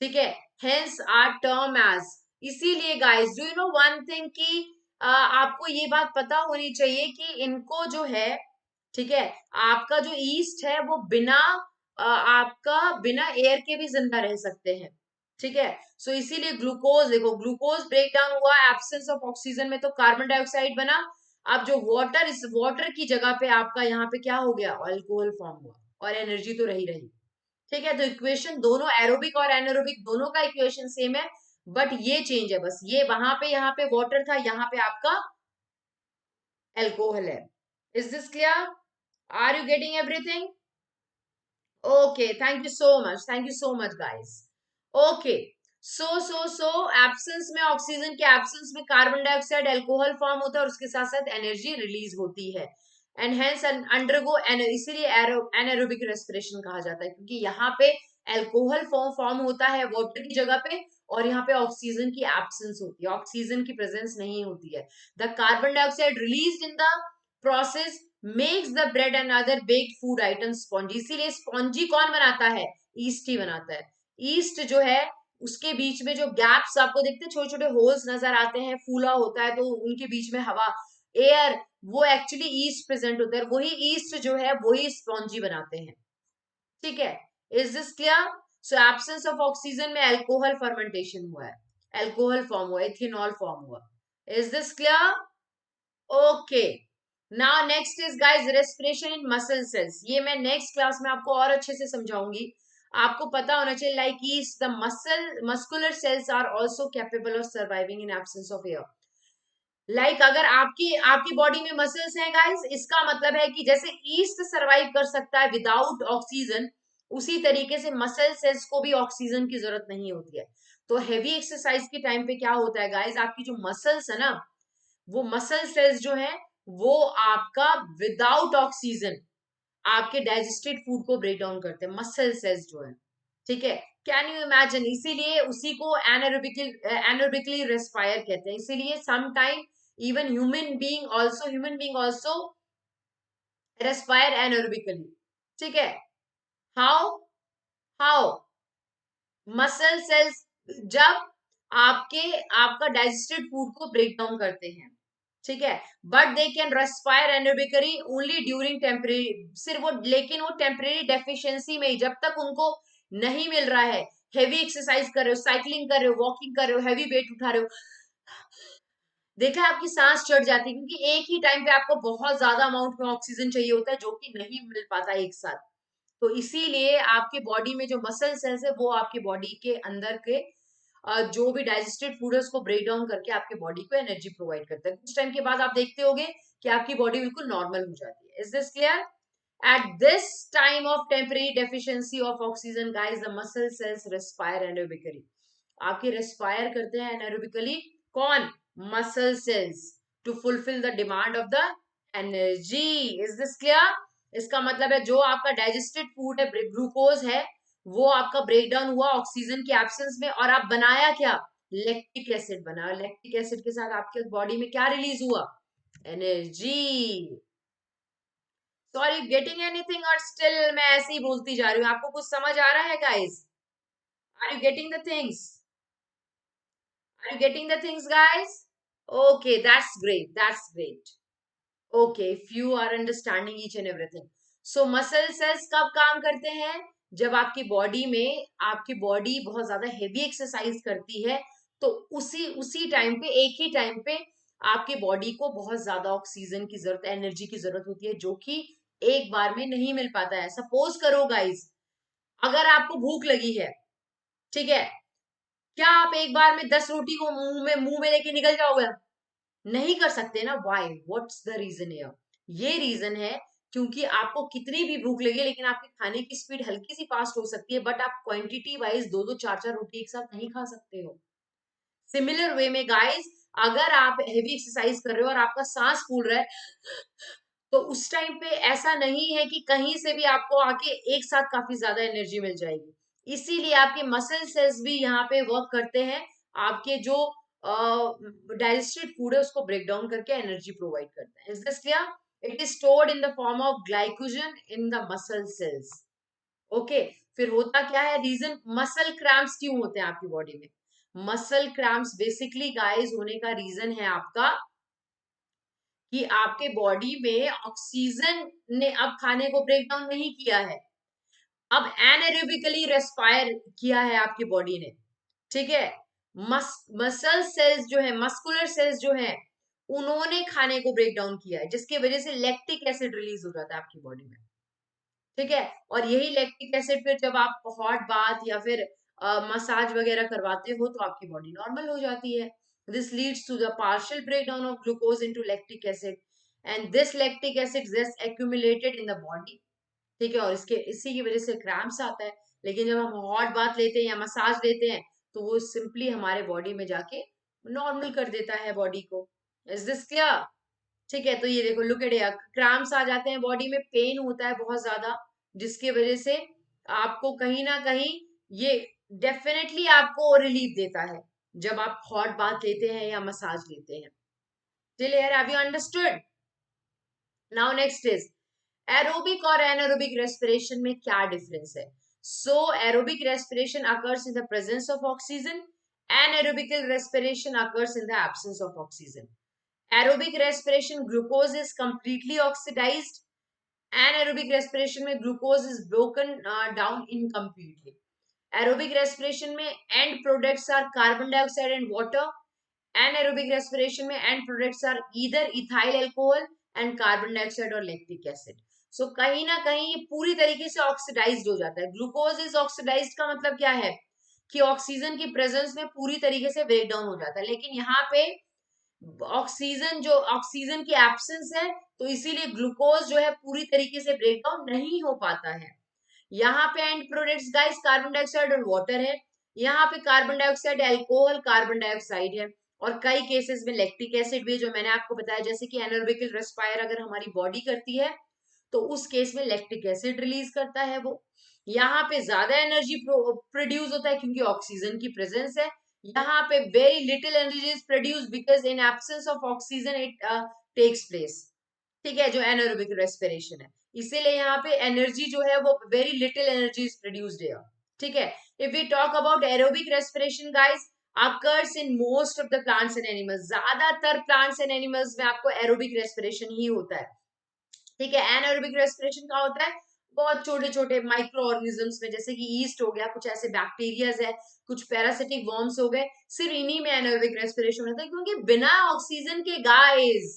ठीक है। हेंस आर टर्म एज, इसीलिए guys, do you know one thing कि आपको ये बात पता होनी चाहिए कि इनको जो है, ठीक है, आपका जो ईस्ट है वो बिना आपका बिना एयर के भी जिंदा रह सकते हैं। ठीक है। सो इसीलिए ग्लूकोज, देखो ग्लूकोज ब्रेक डाउन हुआ एब्सेंस ऑफ ऑक्सीजन में, तो कार्बन डाइऑक्साइड बना। अब जो वाटर, इस वाटर की जगह पे आपका यहाँ पे क्या हो गया, अल्कोहल फॉर्म हुआ, और एनर्जी तो रही रही। ठीक है। तो इक्वेशन दोनों एरोबिक और एनारोबिक दोनों का इक्वेशन सेम है, बट ये चेंज है बस, ये वहां पे, यहाँ पे वाटर था, यहाँ पे आपका एल्कोहल है। Is this clear? Are you getting everything? Okay, thank you so much, thank you so much guys. Okay, so absence में, ऑक्सीजन के एब्सेंस में कार्बन डाइऑक्साइड, अल्कोहल फॉर्म होता है, और उसके साथ साथ एनर्जी रिलीज होती है, एंड हेंस अंडरगो, इसीलिए एनारोबिक रेस्पिरेशन कहा जाता है, क्योंकि यहाँ पे अल्कोहल फॉर्म होता है वाटर की जगह पे, और यहाँ पे ऑक्सीजन की एब्सेंस होती है, ऑक्सीजन की प्रेजेंस नहीं होती है। The carbon dioxide release in the process makes the bread and other baked food item spongy. इसीलिए स्पॉन्जी कौन बनाता है? ईस्ट ही बनाता है। ईस्ट जो है, उसके बीच में जो गैप्स आपको देखते हैं, छोटे छोटे होल्स नजर आते हैं, फूला होता है, तो उनके बीच में हवा, एयर, वो एक्चुअली ईस्ट प्रेजेंट होता है, वही ईस्ट जो है वही स्पॉन्जी बनाते हैं। ठीक है। Is this clear? So absence of oxygen में एल्कोहल फर्मेंटेशन हुआ है, एल्कोहल फॉर्म हुआ, इथेनॉल फॉर्म हुआ। Is this clear? Okay. Now next is guys respiration in muscle cells. ये मैं नेक्स्ट क्लास में आपको और अच्छे से समझाऊंगी। आपको पता होना चाहिए like the muscular cells are also capable of surviving in absence of air. Like अगर आपकी आपकी बॉडी में मसल्स हैं गाइस, इसका मतलब है कि जैसे ईस्ट सरवाइव कर सकता है विदाउट ऑक्सीजन, उसी तरीके से मसल सेल्स को भी ऑक्सीजन की जरूरत नहीं होती है। तो हेवी एक्सरसाइज के टाइम पे क्या होता है गाइस, आपकी जो मसल्स है ना, वो मसल सेल्स जो है, वो आपका विदाउट ऑक्सीजन आपके डाइजेस्टेड फूड को ब्रेक डाउन करते हैं, मसल सेल्स जो है। ठीक है। Can you imagine? इसीलिए उसी को एनारोबिकली रेस्पायर कहते हैं। इसीलिए some time even human being also respire anaerobically. ठीक है। हाउ? हाउ मसल सेल्स जब आपका डाइजेस्टेड फूड को ब्रेक डाउन करते हैं, ठीक है, but they can respire anaerobically only during temporary, सिर्फ वो, लेकिन वो टेम्परेरी डेफिशिएंसी में ही, जब तक उनको नहीं मिल रहा है, हेवी एक्सरसाइज कर रहे हो, साइकिलिंग कर रहे हो, वॉकिंग कर रहे हो, हैवी वेट उठा रहे हो, देखा है आपकी सांस चढ़ जाती है, क्योंकि एक ही टाइम पे आपको बहुत ज्यादा अमाउंट में ऑक्सीजन चाहिए होता है, जो कि नहीं मिल पाता एक साथ। तो इसीलिए आपके बॉडी में जो मसल सेल्स है वो आपके बॉडी के अंदर के जो भी डाइजेस्टेड फूड है उसको ब्रेक डाउन करके आपके बॉडी को एनर्जी प्रोवाइड करता है। कुछ टाइम के बाद आप देखते होगे कि आपकी बॉडी बिल्कुल नॉर्मल हो जाती है। Is this clear? At this time of temporary deficiency of oxygen, guys, the muscle cells respire anaerobically. आपके रेस्पायर करते हैं एनारोबिकली, कौन? Muscle cells, to fulfil the demand of the energy. Is this clear? इसका मतलब है जो आपका digested food है, ग्लूकोज है, वो आपका ब्रेक डाउन हुआ ऑक्सीजन के एब्सेंस में, और आप बनाया क्या? लैक्टिक एसिड बनाया। लैक्टिक एसिड के साथ आपके बॉडी में क्या रिलीज हुआ? एनर्जी। सॉरी, गेटिंग एनीथिंग, और स्टिल मैं ऐसे ही बोलती जा रही हूँ? आपको कुछ समझ आ रहा है guys? Are you getting the things? Are you getting the things guys? Okay, that's great, that's great. Okay, if you are understanding each and everything. So muscle cells कब काम करते हैं? जब आपकी बॉडी में, आपकी बॉडी बहुत ज्यादा हेवी एक्सरसाइज करती है, तो उसी उसी टाइम पे, एक ही टाइम पे आपकी बॉडी को बहुत ज्यादा ऑक्सीजन की जरूरत, एनर्जी की जरूरत होती है, जो कि एक बार में नहीं मिल पाता है। सपोज करो गाइस, अगर आपको भूख लगी है, ठीक है, क्या आप एक बार में 10 रोटी को मुंह में लेके निकल जाओगे? नहीं कर सकते ना। Why? What's the reason here? ये रीजन है क्योंकि आपको कितनी भी भूख लगे, लेकिन आपके खाने की स्पीड हल्की सी फास्ट हो सकती है, बट आप क्वांटिटी वाइज दो दो चार चार रोटी एक साथ नहीं खा सकते हो। सिमिलर वे में गाइस, अगर आप हेवी एक्सरसाइज कर रहे हो और आपका सांस फूल रहा है, तो उस टाइम पे ऐसा नहीं है कि कहीं से भी आपको आके एक साथ काफी ज्यादा एनर्जी मिल जाएगी। इसीलिए आपके मसल सेल्स भी यहाँ पे वर्क करते हैं, आपके जो डाइजेस्टेड फूड है उसको ब्रेक डाउन करके एनर्जी प्रोवाइड करते हैं। Is this clear? It is stored in the form of glycogen in the muscle cells. Okay, फिर होता क्या है? रीजन मसल क्रैम्प्स क्यों होते हैं आपकी बॉडी में? मसल क्रैम्प्स बेसिकली गाइस होने का रीजन है आपका कि आपके बॉडी में ऑक्सीजन ने अब खाने को ब्रेक डाउन नहीं किया है, अब एनएरोबिकली रेस्पायर किया है आपकी बॉडी ने, ठीक है। मसल सेल्स जो है, मस्कुलर सेल्स जो है, उन्होंने खाने को ब्रेक डाउन किया है, जिसकी वजह से लैक्टिक एसिड रिलीज हो जाता है आपकी बॉडी में, ठीक है। और यही लैक्टिक एसिड फिर जब आप हॉट बाथ या फिर मसाज वगैरह करवाते हो तो आपकी बॉडी नॉर्मल हो जाती है। This leads to the partial breakdown of glucose into lactic acid, and this lactic acid gas accumulated in the body, ठीक है, और इसके इसी की वजह से क्रैम्प्स आता है। लेकिन जब हम हॉट बाथ लेते हैं या मसाज लेते हैं, तो वो सिंपली हमारे बॉडी में जाके नॉर्मल कर देता है बॉडी को। Is this clear? ठीक है, तो ये देखो, लुक एट हियर, क्रैम्प्स आ जाते हैं बॉडी में, पेन होता है बहुत ज्यादा, जिसकी वजह से आपको कहीं ना कहीं ये डेफिनेटली आपको रिलीफ देता है जब आप हॉट बाथ लेते हैं या मसाज लेते हैं। चलिए यार, have you understood? Now next is aerobic और एनारोबिक रेस्पिरेशन में क्या डिफरेंस है? So aerobic respiration occurs in the presence of oxygen, anaerobic respiration occurs in the absence of oxygen. Aerobic respiration, glucose is completely oxidized. Anaerobic respiration में glucose is broken down incompletely. Aerobic respiration में end products are carbon dioxide and water. Anaerobic respiration में end products are either ethyl alcohol and carbon dioxide or lactic acid. So कहीं ना कहीं ये पूरी तरीके से ऑक्सीडाइज्ड हो जाता है। ग्लूकोज इज ऑक्सीडाइज्ड का मतलब क्या है? कि ऑक्सीजन की प्रेजेंस में पूरी तरीके से ब्रेक डाउन हो जाता है, लेकिन यहाँ पे ऑक्सीजन की एब्सेंस है, तो इसीलिए ग्लूकोज जो है पूरी तरीके से ब्रेक डाउन नहीं हो पाता है। यहाँ पे and products guys carbon dioxide और वाटर है। यहाँ पे carbon dioxide, alcohol, carbon dioxide है, और कई केसेस में लैक्टिक एसिड भी, जो मैंने आपको बताया, जैसे कि एनारोबिक रेस्पायर अगर हमारी बॉडी करती है तो उस केस में लैक्टिक एसिड रिलीज करता है वो। यहाँ पे ज्यादा एनर्जी प्रोड्यूस होता है क्योंकि ऑक्सीजन की प्रेजेंस है। यहाँ पे very little energy is produce because in absence of oxygen it takes place, ठीक है, जो एनारोबिक रेस्पिरेशन है। इसीलिए यहाँ पे एनर्जी जो है वो very little energy is produced है। ठीक है. If we talk about aerobic respiration guys, occurs in most of the plants and animals. ज्यादातर plants and animals में आपको एरोबिक रेस्पिरेशन ही होता है. ठीक है. एनारोबिक रेस्पिरेशन का होता है बहुत छोटे छोटे माइक्रो ऑर्गेनिजम्स में, जैसे कि ईस्ट हो गया, कुछ ऐसे बैक्टीरियाज है, कुछ पैरासिटिक वर्म्स हो गए, सिर्फ इन्हीं में एनारोबिक रेस्पिरेशन होता है. क्योंकि बिना ऑक्सीजन के गाइस,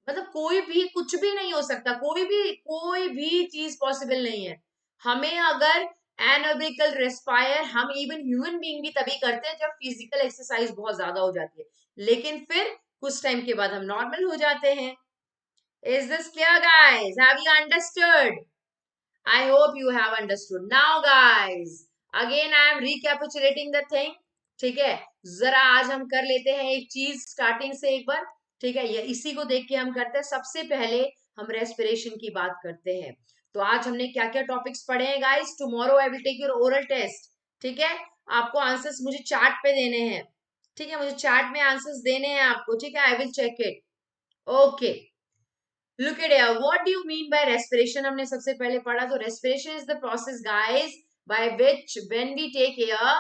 मतलब कोई भी कुछ भी नहीं हो सकता, कोई भी चीज पॉसिबल नहीं है. हमें अगर एनारोबिकल रेस्पायर, हम इवन ह्यूमन बीइंग भी तभी करते हैं जब फिजिकल एक्सरसाइज बहुत ज्यादा हो जाती है, लेकिन फिर कुछ टाइम के बाद हम नॉर्मल हो जाते हैं. Is this clear, guys? Have you understood? I hope you have understood. Now, guys, again I am recapitulating the thing. ठीक है. जरा आज हम कर लेते हैं एक चीज स्टार्टिंग से एक बार. ठीक है. ये इसी को देख के हम करते हैं. सबसे पहले हम रेस्पिरेशन की बात करते हैं. तो आज हमने क्या क्या टॉपिक्स पढ़े हैं guys. Tomorrow I will take your oral test. ठीक है. आपको आंसर्स मुझे चार्ट पे देने हैं. ठीक है. मुझे चार्ट में आंसर्स देने हैं आपको. ठीक है. I will check it. Okay. Look at here. What do you mean by respiration? हमने सबसे पहले पढ़ा. तो respiration is the process, guys, by which when we take air,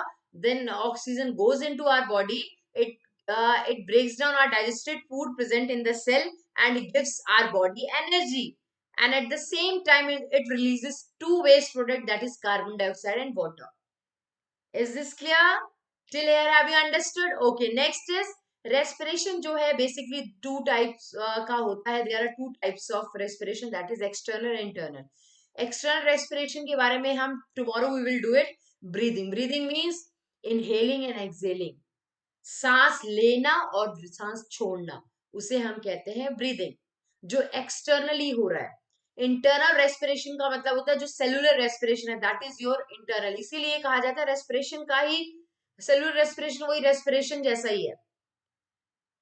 then oxygen goes into our body. It breaks down our digested food present in the cell and it gives our body energy. And at the same time, it releases two waste products, that is carbon dioxide and water. Is this clear? Till here have you understood? Okay. Next is respiration जो है basically two types का होता है. There are two types of respiration, that is external and internal. External respiration के बारे में हम tomorrow we will do it. Breathing. Breathing means inhaling and exhaling. सांस लेना और सांस छोड़ना, उसे हम कहते हैं ब्रीदिंग, जो एक्सटर्नली हो रहा है. इंटरनल रेस्पिरेशन का मतलब होता है जो सेलुलर रेस्पिरेशन है, दैट इज योर इंटरनल. इसीलिए कहा जाता है रेस्पिरेशन का ही, सेलुलर रेस्पिरेशन वही रेस्पिरेशन जैसा ही है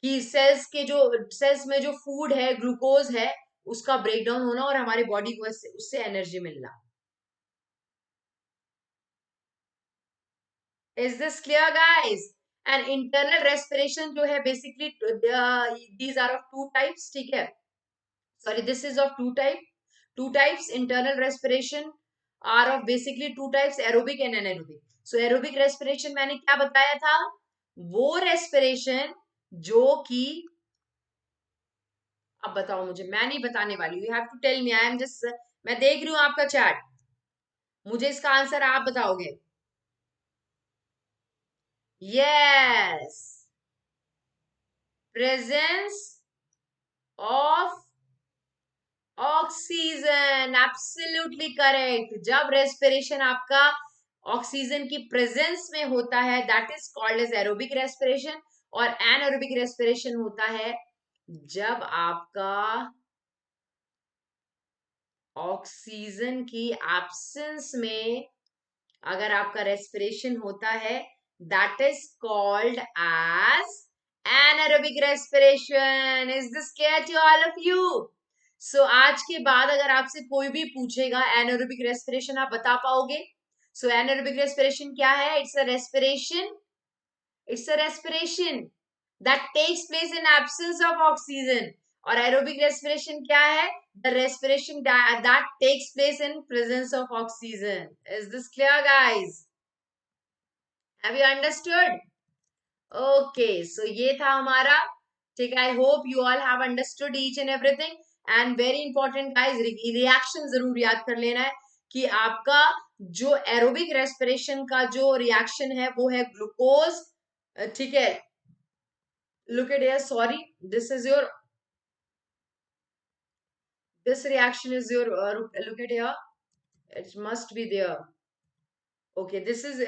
कि सेल्स में जो फूड है, ग्लूकोज है, उसका ब्रेकडाउन होना और हमारे बॉडी को उससे एनर्जी मिलना. Is this clear guys? And internal respiration जो है basically these are of two types. ठीक है. Sorry, this is of two types. Internal respiration are of basically two types, aerobic and anaerobic. So aerobic respiration मैंने क्या बताया था, वो respiration जो कि, अब बताओ मुझे, मैं नहीं बताने वाली. You have to tell me. I am just, मैं देख रही हूं आपका चैट, मुझे इसका आंसर आप बताओगे. Yes, presence of oxygen. Absolutely correct. जब रेस्पिरेशन आपका ऑक्सीजन की प्रेजेंस में होता है, that is called as aerobic respiration. और एनारोबिक रेस्पिरेशन होता है जब आपका ऑक्सीजन की एब्सेंस में अगर आपका रेस्पिरेशन होता है, that is called as anaerobic respiration. Is this clear to all of you? So आज के बाद अगर आपसे कोई भी पूछेगा anaerobic respiration, आप बता पाओगे? So anaerobic respiration क्या है? It's a respiration that takes place in absence of oxygen. और aerobic respiration क्या है? The respiration that takes place in presence of oxygen. Is this clear, guys? Have you understood? Okay, so ये था हमारा. ठीक है. I hope you all have understood each and everything. And very important guys, reaction जरूर याद कर लेना है कि आपका जो एरोबिक रेस्पिरेशन का जो रिएक्शन है वो है ग्लूकोज. ठीक है. Look at here. Sorry, this is your, this reaction is your look at here, it must be there. Okay, this is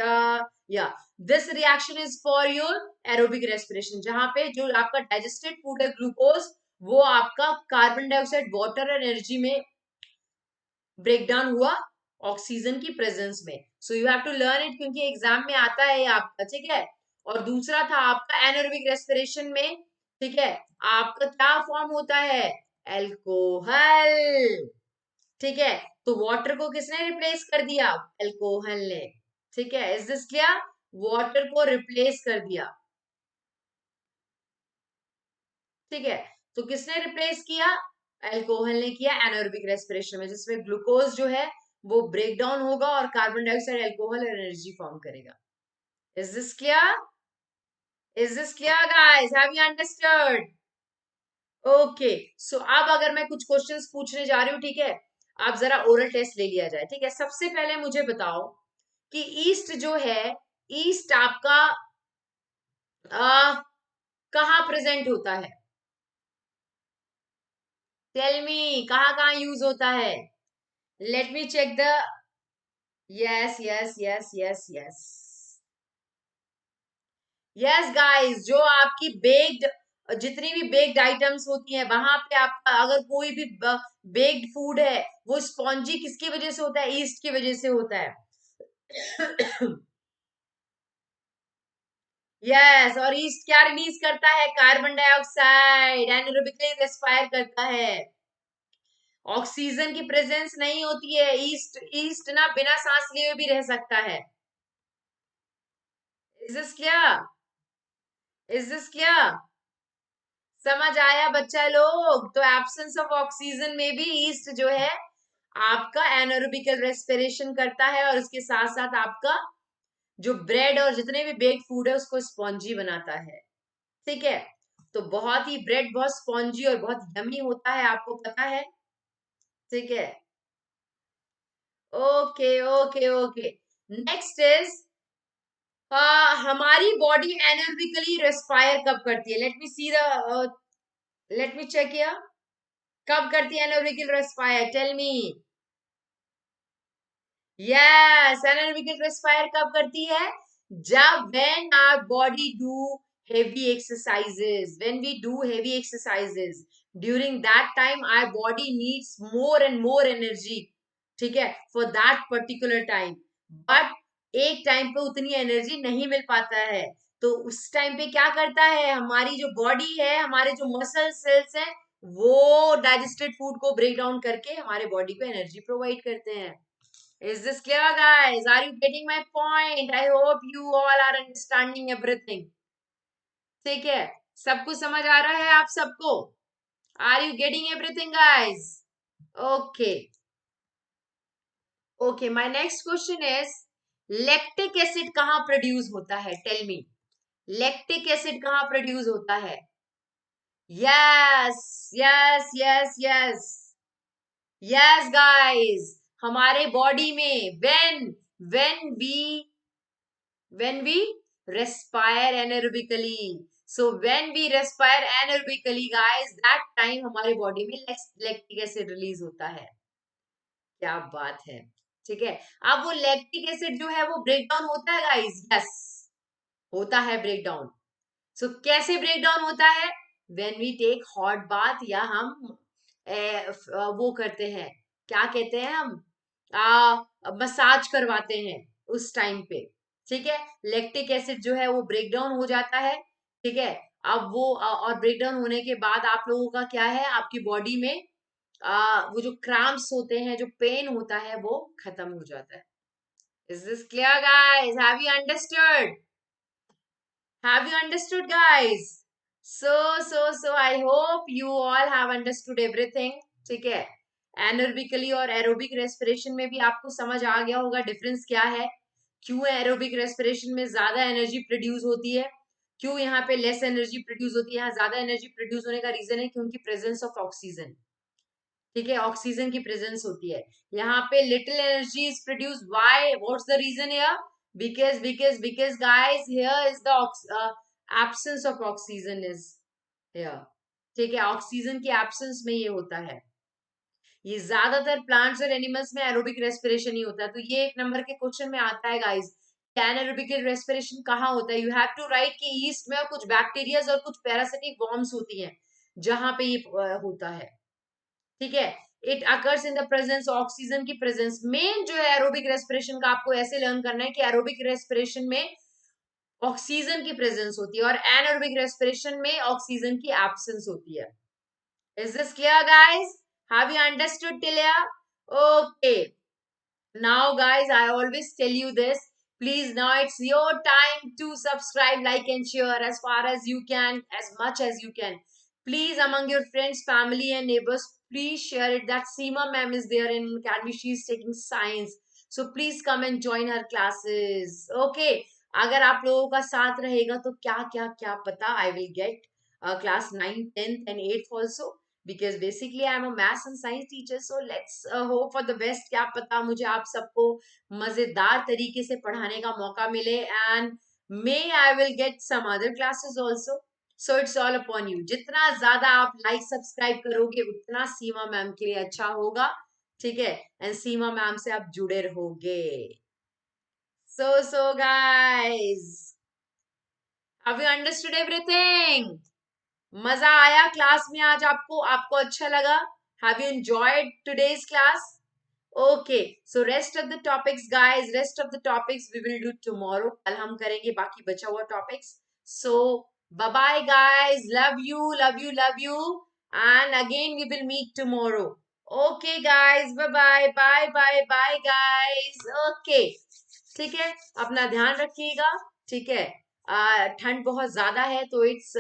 yeah, this reaction is for your aerobic respiration, जहां पे जो आपका digested food है glucose, वो आपका carbon dioxide, water, energy में break down हुआ oxygen की प्रेजेंस में. So you have to learn it, क्योंकि एग्जाम में आता है आपका. ठीक है. और दूसरा था आपका एनारोबिक रेस्पिरेशन में. ठीक है. आपका क्या फॉर्म होता है? एल्कोहल. ठीक है. तो वाटर को किसने रिप्लेस कर दिया? एल्कोहल ने. ठीक है. Is this clear? वाटर को रिप्लेस कर दिया. ठीक है. तो किसने रिप्लेस किया? एल्कोहल ने किया एनारोबिक रेस्पिरेशन में, जिसमें ग्लूकोज जो है वो ब्रेक डाउन होगा और carbon dioxide alcohol energy form करेगा. Is this clear? Is this clear guys? Have you understood? Okay, so अब अगर मैं कुछ क्वेश्चंस पूछने जा रही हूँ, ठीक है, आप जरा ओरल टेस्ट ले लिया जाए. ठीक है, सबसे पहले मुझे बताओ कि ईस्ट जो है, ईस्ट आपका कहाँ प्रेजेंट होता है? टेल मी, कहाँ कहाँ यूज होता है? Let me check the. Yes yes yes yes yes yes guys, जो आपकी बेक्ड, जितनी भी बेक्ड आइटम्स होती हैं वहां पे आपका अगर कोई भी बेक्ड फूड है, वो स्पॉन्जी किसकी वजह से होता है? ईस्ट की वजह से होता है. यस, और ईस्ट क्या रिलीज करता है? कार्बन डाइऑक्साइड, एनारोबिकली रेस्पायर करता है. ऑक्सीजन की प्रेजेंस नहीं होती है. ईस्ट ईस्ट ना बिना सांस लिए भी रह सकता है. Is this clear? Is this clear? समझ आया बच्चा लोग? तो एब्सेंस ऑफ ऑक्सीजन में भी ईस्ट जो है आपका एनारोबिकल रेस्पिरेशन करता है, और इसके साथ साथ आपका जो ब्रेड और जितने भी बेक्ड फूड है उसको स्पॉन्जी बनाता है. ठीक है, तो बहुत ही ब्रेड बहुत स्पॉन्जी और बहुत यमी होता है, आपको पता है. ठीक है, okay okay okay. Next is, हमारी बॉडी एनारोबिकली रेस्पायर कब करती है? Let me see the, let me check here. कब करती है anaerobically respire? Tell me. Yes, anaerobically respire कब करती है? जब when our body do heavy exercises, when we do heavy exercises, during that time our body needs more and more energy. ठीक है, for that particular time. but एक time पे उतनी energy नहीं मिल पाता है, तो उस टाइम पे क्या करता है, हमारी जो बॉडी है, हमारे जो मसल सेल्स हैं, वो डाइजेस्टेड फूड को ब्रेक डाउन करके हमारे बॉडी को एनर्जी प्रोवाइड करते हैं. Is this clear, guys? Are you getting my point? I hope you all are understanding everything. ठीक है, सब कुछ समझ आ रहा है आप सबको? Are you getting everything, guys? Okay. Okay, my next question is, lactic acid कहाँ प्रोड्यूस होता है? Tell me. लैक्टिक एसिड कहाँ प्रोड्यूस होता है? Yes yes yes yes yes guys, हमारे बॉडी में when we respire anaerobically. So when we respire anaerobically, guys, that time हमारे body में लैक्टिक एसिड रिलीज होता है. क्या बात है. ठीक है, अब वो लैक्टिक एसिड जो है वो ब्रेक डाउन होता है गाइस. यस, होता है ब्रेक डाउन. सो कैसे ब्रेक डाउन होता है? When we take hot bath, या हम वो करते हैं, क्या कहते हैं हम, मसाज करवाते हैं उस टाइम पे. ठीक है, लैक्टिक एसिड जो है वो ब्रेक डाउन हो जाता है. ठीक है, अब वो और ब्रेक डाउन होने के बाद आप लोगों का क्या है, आपकी बॉडी में वो जो क्रैम्प्स होते हैं, जो पेन होता है, वो खत्म हो जाता है. Is this clear guys? Have you understood? Have you understood, guys? So, I hope you all have understood everything. ठीक है, एनर्बिकली और एरोबिक रेस्पिरेशन में भी आपको समझ आ गया होगा डिफरेंस क्या है, क्यों एरोबिक रेस्पिरेशन में ज्यादा एनर्जी प्रोड्यूस होती है, क्यों यहाँ पे लेस एनर्जी प्रोड्यूस होती है. यहाँ ज्यादा एनर्जी प्रोड्यूस होने का रीजन है क्योंकि प्रेजेंस ऑफ ऑक्सीजन. ठीक है, ऑक्सीजन की प्रेजेंस होती है. यहाँ पे little energy is produce. Why? What's the reason here? Because guys, here is the absence of oxygen is here. ठीक है, ऑक्सीजन की एब्सेंस में ये होता है. ये ज्यादातर प्लांट्स और एनिमल्स में एरोबिक रेस्पिरेशन ही होता है. तो ये एक नंबर के क्वेश्चन में आता है गाइस, एनारोबिक रेस्पिरेशन कहाँ होता है. यू हैव टू राइट कि ईस्ट में कुछ बैक्टीरियाज और कुछ पैरासिटिक वॉर्म्स होती हैं जहां पे ये होता है. ठीक है, it occurs in the presence, oxygen की प्रेजेंस. मेन जो है एरोबिक रेस्पिरेशन का, आपको ऐसे लर्न करना है कि एरोबिक रेस्पिरेशन में ऑक्सीजन की प्रेजेंस होती है और एनारोबिक रेस्पिरेशन में ऑक्सीजन की एब्सेंस होती है. Is this clear guys? Have you understood till here? Okay, now guys, I always tell you this, please, now it's your time to subscribe, like and share as far as you can, as much as you can. Please, among your friends, family and neighbors, please share it that Seema ma'am is there in academy. She is taking science, so please come and join her classes. Okay, अगर आप लोगों का साथ रहेगा तो क्या क्या क्या पता, I will get class 9th 10th and 8th also, because basically I am a maths and science teacher. So let's hope for the best. क्या पता मुझे आप सबको मजेदार तरीके से पढ़ाने का मौका मिले, and may I will get some other classes also. So it's all upon you. जितना ज्यादा आप लाइक सब्सक्राइब करोगे उतना सीमा मैम के लिए अच्छा होगा, ठीक है, एंड सीमा मैम से आप जुड़े रहोगे. So guys, have you understood everything? मजा आया क्लास में आज आपको? आपको अच्छा लगा? Have you enjoyed today's class? Okay, so rest of the topics guys, rest of the topics we will do tomorrow. कल हम करेंगे बाकी बचा हुआ topics. So bye bye guys, love you, love you, love you, and again we will meet tomorrow. Okay guys, bye bye, bye bye, bye guys. Okay, ठीक है, अपना ध्यान रखिएगा, ठीक है. ठंड बहुत ज्यादा है तो it's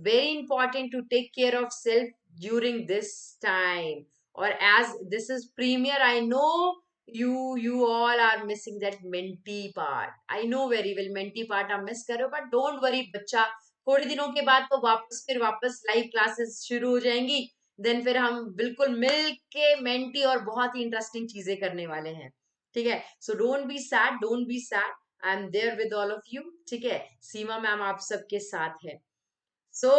very important to take care of self during this time. और as this is premier, I know you all are missing that menti part. I know very well menti part आप मिस कर रहे हो, but don't worry बच्चा, थोड़े दिनों के बाद तो वापस लाइव क्लासेस शुरू हो जाएंगी. देन फिर हम बिल्कुल मिल के मेंटी और बहुत ही इंटरेस्टिंग चीजें करने वाले हैं, ठीक है. So don't be sad, don't be sad, I am there with all of you, ठीक है. सीमा मैम आप सबके साथ है. So,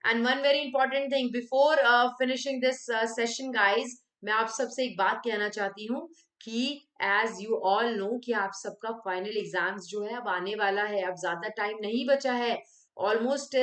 and one very important thing before finishing this session, guys, मैं आप सबसे एक बात कहना चाहती हूँ कि as you all know कि आप सबका फाइनल एग्जाम्स जो है अब आने वाला है. अब ज्यादा टाइम नहीं बचा है. ऑलमोस्ट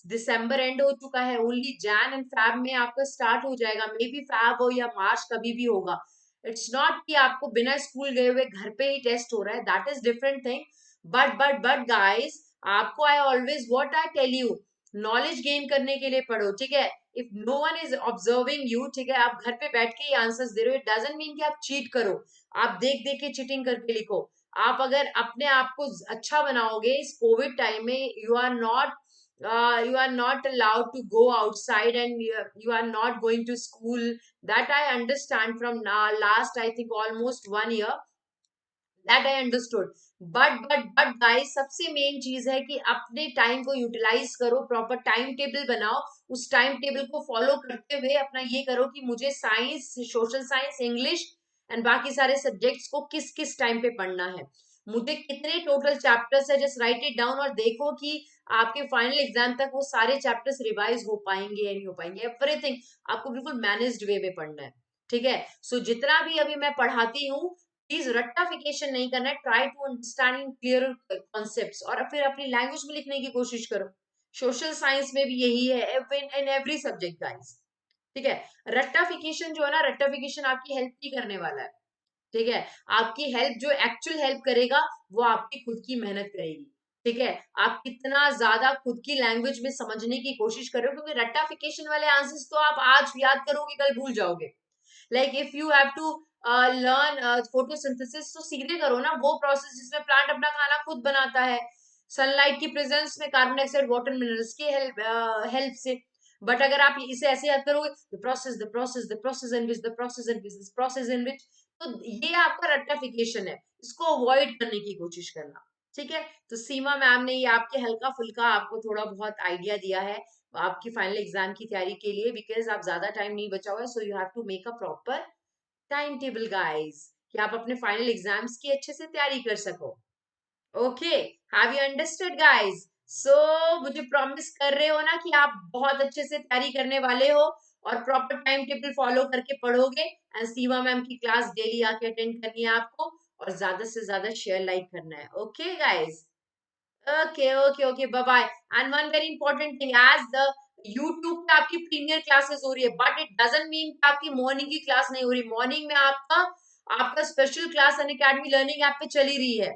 दिसंबर एंड हो चुका है. ओनली जैन एंड फैब में आपका स्टार्ट हो जाएगा. मे बी फैब हो या मार्च, कभी भी होगा. इट्स नॉट कि आपको बिना स्कूल गए हुए घर पे ही टेस्ट हो रहा है. That is different thing. But guys, आपको I always what I tell you, knowledge gain करने के लिए पढ़ो, ठीक है. If no one is observing you, ठीक है, आप घर पे बैठ के ही आंसर्स दे रहे हो, इट डजंट मीन कि आप चीट करो. आप देख देख के चीटिंग करके लिखो. आप अगर अपने आप को अच्छा बनाओगे इस कोविड टाइम में, you are not allowed to go outside, and you are not going to school. That I understand from now last I think almost 1 year. That I understood. But guys, सबसे main चीज है कि अपने time को utilise करो, proper time table बनाओ. उस time table को फॉलो करते हुए अपना ये करो कि मुझे science, social science, English and बाकी सारे सब्जेक्ट्स को किस किस टाइम पे पढ़ना है, मुझे कितने टोटल चैप्टर्स है. जस्ट राइट इट डाउन और देखो कि आपके फाइनल एग्जाम तक वो सारे चैप्टर्स रिवाइज हो पाएंगे या नहीं हो पाएंगे. एवरीथिंग आपको बिल्कुल मैनेज्ड वे में पढ़ना है, ठीक है. सो जितना भी अभी मैं पढ़ाती हूँ, प्लीज रट्टाफिकेशन नहीं करना है. Try to understand in clear concepts और फिर अपनी लैंग्वेज में लिखने की कोशिश करो. सोशल साइंस में भी यही है, इन एवरी सब्जेक्ट गाइस, ठीक है. रट्टाफिकेशन जो है ना, रट्टाफिकेशन आपकी हेल्प नहीं करने वाला है, ठीक है. आपकी हेल्प, जो एक्चुअल हेल्प करेगा वो आपकी खुद की मेहनत करेगी, ठीक है. आप कितना ज्यादा खुद की लैंग्वेज में समझने की कोशिश कर रहे हो, क्योंकि रट्टाफिकेशन वाले आंसर्स तो आप आज याद करोगे कल भूल जाओगे. Like if you have to learn photosynthesis, तो सीधे करो ना वो प्रोसेस जिसमें प्लांट अपना खाना खुद बनाता है, सनलाइट की प्रेजेंस में, कार्बन डाइऑक्साइड, वाटर, मिनरल्स की हेल्प से. बट अगर आप इसे ऐसे याद करोगे, the process in which, the process in which, the process in which, तो ये आपका रट्टाफिकेशन है. इसको अवॉइड करने की कोशिश करना, ठीक है. तो सीमा मैम ने ये आपके हल्का फुल्का आपको थोड़ा बहुत आइडिया दिया है आपकी फाइनल एग्जाम की तैयारी के लिए, बिकॉज आप ज्यादा टाइम नहीं बचा हुआ है. So you have to make a proper time table guys, कि आप अपने फाइनल एग्जाम्स की अच्छे से तैयारी कर सको. Okay, have you understood guys? So मुझे प्रॉमिस कर रहे हो ना कि आप बहुत अच्छे से तैयारी करने वाले हो और प्रॉपर टाइम टेबल फॉलो करके पढ़ोगे, एंड सीमा मैम की क्लास डेली आके अटेंड करनी है आपको, और ज्यादा से ज्यादा शेयर लाइक करना है. Okay guys, okay, bye bye. And one very important thing, as the YouTube पे आपकी प्रीमियर क्लासेस हो रही है, बट इट डजंट मीन कि आपकी मॉर्निंग की क्लास नहीं हो रही. मॉर्निंग में आपका special class Unacademy learning app पे चली रही है,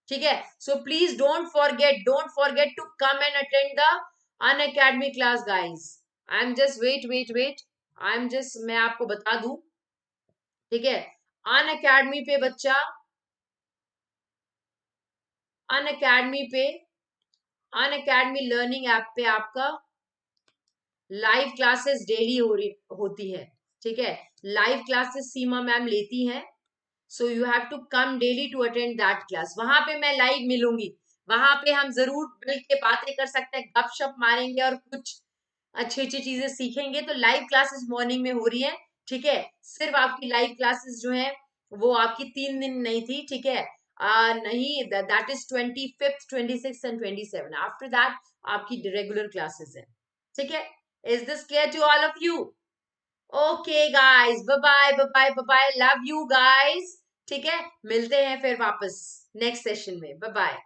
ठीक है. So please don't forget to come and attend the Unacademy class guys. I am just wait, मैं आपको बता दूं, ठीक है. अनअकैडमी पे बच्चा, अनअकैडमी पे, अनअकैडमी लर्निंग ऐप पे आपका लाइव क्लासेस डेली होती है. ठीक है, लाइव क्लासेस सीमा मैम लेती हैं, so you have to come daily to attend that class. वहां पे मैं लाइव मिलूंगी, वहां पे हम जरूर मिल के बातें कर सकते हैं, गपशप मारेंगे और कुछ अच्छी अच्छी चीजें सीखेंगे। तो लाइव क्लासेस मॉर्निंग में हो रही है, ठीक है। सिर्फ आपकी लाइव क्लासेस जो है वो आपकी 3 दिन नहीं थी, ठीक है। नहीं, that is 25th, 26th and 27। After that आपकी रेगुलर क्लासेस है, ठीक है। Is this clear to all of you? Okay guys, bye bye bye bye bye bye, love you guys, ठीक है। मिलते हैं फिर वापस नेक्स्ट सेशन में, बाय बाय।